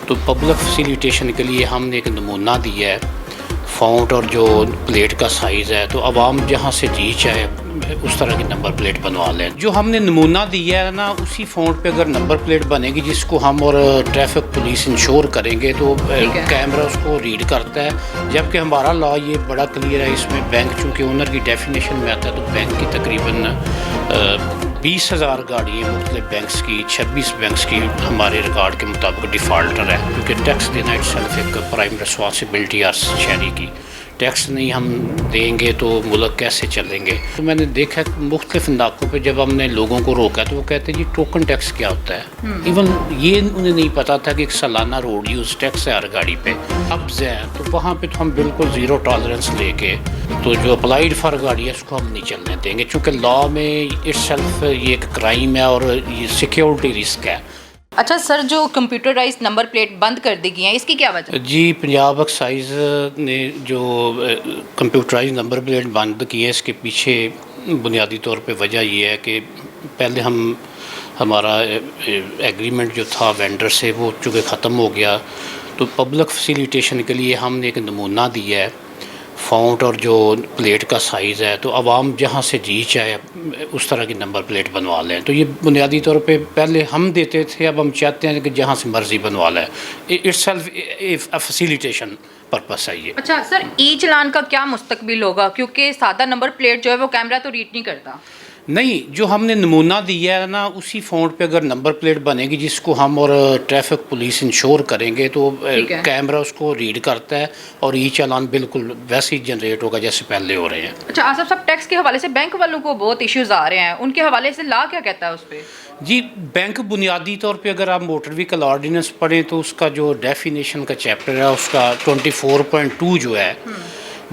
تو public facilitation کے لیے ہم نے ایک نمونہ دیا ہے فونٹ اور جو پلیٹ کا سائز ہے، تو عوام جہاں سے جی چاہے اس طرح کی نمبر پلیٹ بنوا لیں۔ جو ہم نے نمونہ دیا ہے نا، اسی فونٹ پہ اگر نمبر پلیٹ بنے گی جس کو ہم اور ٹریفک پولیس انشور کریں گے تو کیمرہ اس کو ریڈ کرتا ہے، جبکہ ہمارا لا یہ بڑا کلیئر ہے۔ اس میں بینک چونکہ اونر کی ڈیفینیشن میں آتا ہے تو بینک کی تقریباً 20,000 گاڑی ہیں مختلف بینکس کی، 26 بینکس کی ہمارے ریکارڈ کے مطابق ڈیفالٹر ہے، کیونکہ ٹیکس دینا اٹ سیلف ایک پرائم ریسپانسبلٹی ہر شہری کی۔ ٹیکس نہیں ہم دیں گے تو ملک کیسے چلیں گے؟ تو میں نے دیکھا کہ مختلف ناکوں پہ جب ہم نے لوگوں کو روکا تو وہ کہتے ہیں جی ٹوکن ٹیکس کیا ہوتا ہے، ایون یہ انہیں نہیں پتا تھا کہ ایک سالانہ روڈ یوز ٹیکس ہے ہر گاڑی پہ۔ ابز ہیں تو وہاں پہ تو ہم بالکل زیرو ٹالرنس لے کے تو جو اپلائیڈ فار گاڑی ہے اس کو ہم نہیں چلنے دیں گے، چونکہ لا میں اٹ سیلف یہ ایک کرائم ہے اور یہ سیکیورٹی رسک ہے۔ اچھا سر، جو کمپیوٹرائز نمبر پلیٹ بند کر دی گئی ہیں، اس کی کیا وجہ؟ جی پنجاب ایکسائز نے جو کمپیوٹرائز نمبر پلیٹ بند کی ہے، اس کے پیچھے بنیادی طور پہ وجہ یہ ہے کہ پہلے ہمارا ایگریمنٹ جو تھا وینڈر سے وہ چونکہ ختم ہو گیا، تو پبلک فیسیلیٹیشن کے لیے ہم نے ایک نمونہ دیا ہے فونٹ اور جو پلیٹ کا سائز ہے، تو عوام جہاں سے جی چاہے اس طرح کی نمبر پلیٹ بنوا لیں۔ تو یہ بنیادی طور پہ پہلے ہم دیتے تھے، اب ہم چاہتے ہیں کہ جہاں سے مرضی بنوا لیں۔ اٹ سیلف فیسیلیٹیشن پرپس ہے یہ۔ اچھا سر، ای چلان کا کیا مستقبل ہوگا؟ کیونکہ سادہ نمبر پلیٹ جو ہے وہ کیمرہ تو ریڈ نہیں کرتا۔ نہیں، جو ہم نے نمونہ دیا ہے نا، اسی فونٹ پہ اگر نمبر پلیٹ بنے گی جس کو ہم اور ٹریفک پولیس انشور کریں گے تو کیمرہ اس کو ریڈ کرتا ہے اور ای چالان بالکل ویسے ہی جنریٹ ہوگا جیسے پہلے ہو رہے ہیں۔ اچھا آصف صاحب، ٹیکس کے حوالے سے بینک والوں کو بہت ایشوز آ رہے ہیں، ان کے حوالے سے لا کیا کہتا ہے اس پہ؟ جی بینک بنیادی طور پہ اگر آپ موٹر وہیکل آرڈیننس پڑھیں تو اس کا جو ڈیفینیشن کا چیپٹر ہے اس کا 24.2 جو ہے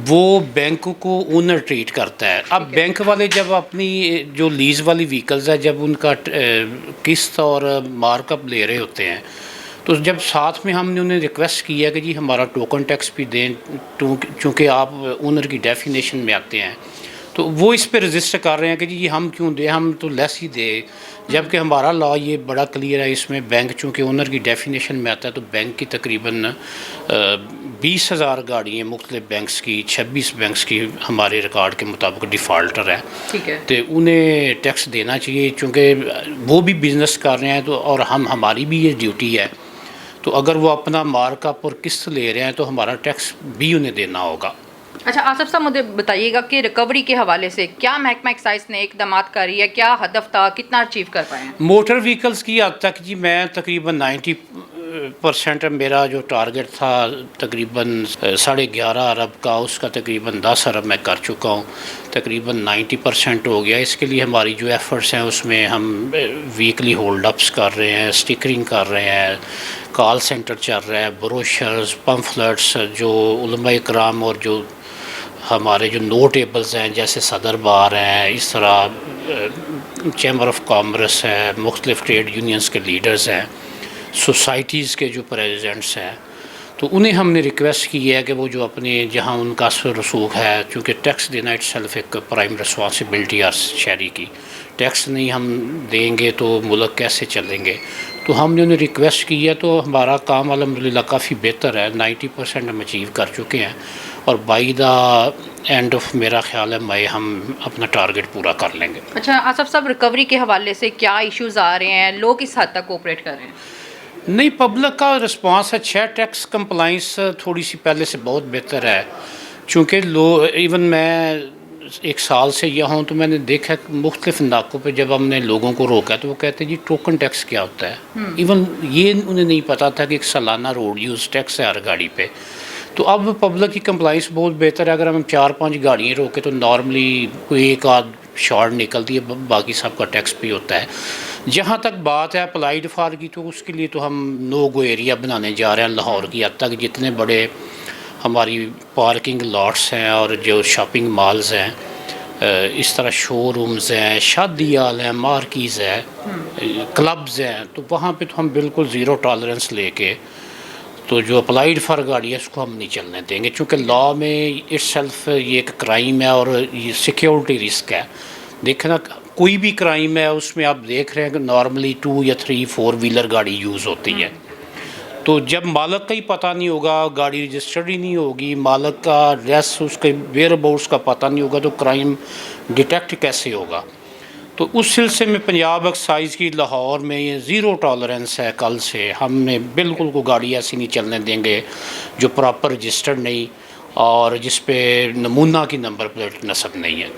وہ بینک کو اونر ٹریٹ کرتا ہے۔ اب بینک والے جب اپنی جو لیز والی وہیکلز ہے جب ان کا قسط اور مارک اپ لے رہے ہوتے ہیں تو جب ساتھ میں ہم نے انہیں ریکویسٹ کیا کہ جی ہمارا ٹوکن ٹیکس بھی دیں چونکہ آپ اونر کی ڈیفینیشن میں آتے ہیں، تو وہ اس پہ رجسٹر کر رہے ہیں کہ جی ہم کیوں دیں، ہم تو لیس ہی دیں، جبکہ ہمارا لا یہ بڑا کلیئر ہے۔ اس میں بینک چونکہ اونر کی ڈیفینیشن میں آتا ہے تو بینک کی تقریباً 20,000 گاڑی ہیں مختلف بینکس کی، 26 بینکس کی ہمارے ریکارڈ کے مطابق ڈیفالٹر ہے، ٹھیک ہے، تو انہیں ٹیکس دینا چاہیے چونکہ وہ بھی بزنس کر رہے ہیں تو اور ہماری بھی یہ ڈیوٹی ہے، تو اگر وہ اپنا مارک اپ اور قسط لے رہے ہیں تو ہمارا ٹیکس بھی انہیں دینا ہوگا۔ اچھا آصف صاحب، مجھے بتائیے گا کہ ریکوری کے حوالے سے کیا محکمہ ایکسائز نے اقدامات کری ہے، کیا ہدف تھا، کتنا اچیو کر پائے ہیں؟ موٹر وہیکلز کی حد تک جی میں تقریباً 90% میرا جو ٹارگٹ تھا تقریباً 11.5 ارب کا، اس کا تقریباً 10 ارب میں کر چکا ہوں، تقریباً 90% ہو گیا۔ اس کے لیے ہماری جو ایفرٹس ہیں اس میں ہم ویکلی ہولڈ اپس کر رہے ہیں، اسٹیکرنگ کر رہے ہیں، کال سینٹر چل رہا ہے، بروشرز، پمفلٹس، جو علماء اکرام اور جو ہمارے جو نوٹیبلز ہیں جیسے صدر بار ہیں، اس طرح چیمبر آف کامرس ہے، مختلف ٹریڈ یونینز کے لیڈرز ہیں، سوسائٹیز کے جو پریزیڈنٹس ہیں، تو انہیں ہم نے ریکویسٹ کی ہے کہ وہ جو اپنے جہاں ان کا اثر رسوخ ہے، چونکہ ٹیکس دینا اٹ سیلف ایک پرائم ریسپانسبلٹی ہر شہری کی، ٹیکس نہیں ہم دیں گے تو ملک کیسے چلیں گے؟ تو ہم نے انہیں ریکویسٹ کی ہے، تو ہمارا کام الحمدللہ کافی بہتر ہے، 90% ہم اچیو کر چکے ہیں، اور بائی دا اینڈ آف میرا خیال ہے مئی ہم اپنا ٹارگٹ پورا کر لیں گے۔ اچھا آصف صاحب، ریکوری کے حوالے سے کیا ایشوز آ رہے ہیں، لوگ کس حد تک کوپریٹ کر رہے ہیں؟ نہیں، پبلک کا رسپانس اچھا ہے، ٹیکس کمپلائنس تھوڑی سی پہلے سے بہت بہتر ہے، چونکہ ایون میں 1 سال سے یہاں ہوں تو میں نے دیکھا کہ مختلف ناکوں پہ جب ہم نے لوگوں کو روکا تو وہ کہتے ہیں جی ٹوکن ٹیکس کیا ہوتا ہے، ایون یہ انہیں نہیں پتا تھا کہ ایک سالانہ روڈ یوز ٹیکس ہے ہر گاڑی پہ۔ تو اب پبلک کی کمپلائنس بہت بہتر ہے، اگر ہم 4-5 گاڑیاں روکے تو نارملی کوئی ایک آدھ شارٹ نکلتی ہے، باقی سب کا ٹیکس بھی ہوتا ہے۔ جہاں تک بات ہے اپلائیڈ فار کی، تو اس کے لیے تو ہم نو گو ایریا بنانے جا رہے ہیں لاہور کی حد تک، جتنے بڑے ہماری پارکنگ لاٹس ہیں اور جو شاپنگ مالز ہیں، اس طرح شو رومز ہیں، شادی ہال ہیں، مارکیز ہیں، کلبز ہیں، تو وہاں پہ تو ہم بالکل زیرو ٹالرنس لے کے تو جو اپلائیڈ فار گاڑی ہے اس کو ہم نہیں چلنے دیں گے، چونکہ لا میں اٹ سیلف یہ ایک کرائم ہے اور یہ سیکیورٹی رسک ہے۔ دیکھنا کوئی بھی کرائم ہے اس میں آپ دیکھ رہے ہیں کہ نارملی 2 یا 3 4 ویلر گاڑی یوز ہوتی ہے، تو جب مالک کا ہی پتہ نہیں ہوگا، گاڑی رجسٹرڈ ہی نہیں ہوگی، مالک کا ایڈریس، اس کے ویئر اباؤٹس کا پتہ نہیں ہوگا، تو کرائم ڈیٹیکٹ کیسے ہوگا؟ تو اس سلسلے میں پنجاب ایکسائز کی لاہور میں یہ زیرو ٹالرنس ہے. کل سے ہم نے بالکل کوئی گاڑی ایسی نہیں چلنے دیں گے جو پراپر رجسٹرڈ نہیں اور جس پہ نمونہ کی نمبر پلیٹ نصب نہیں ہے.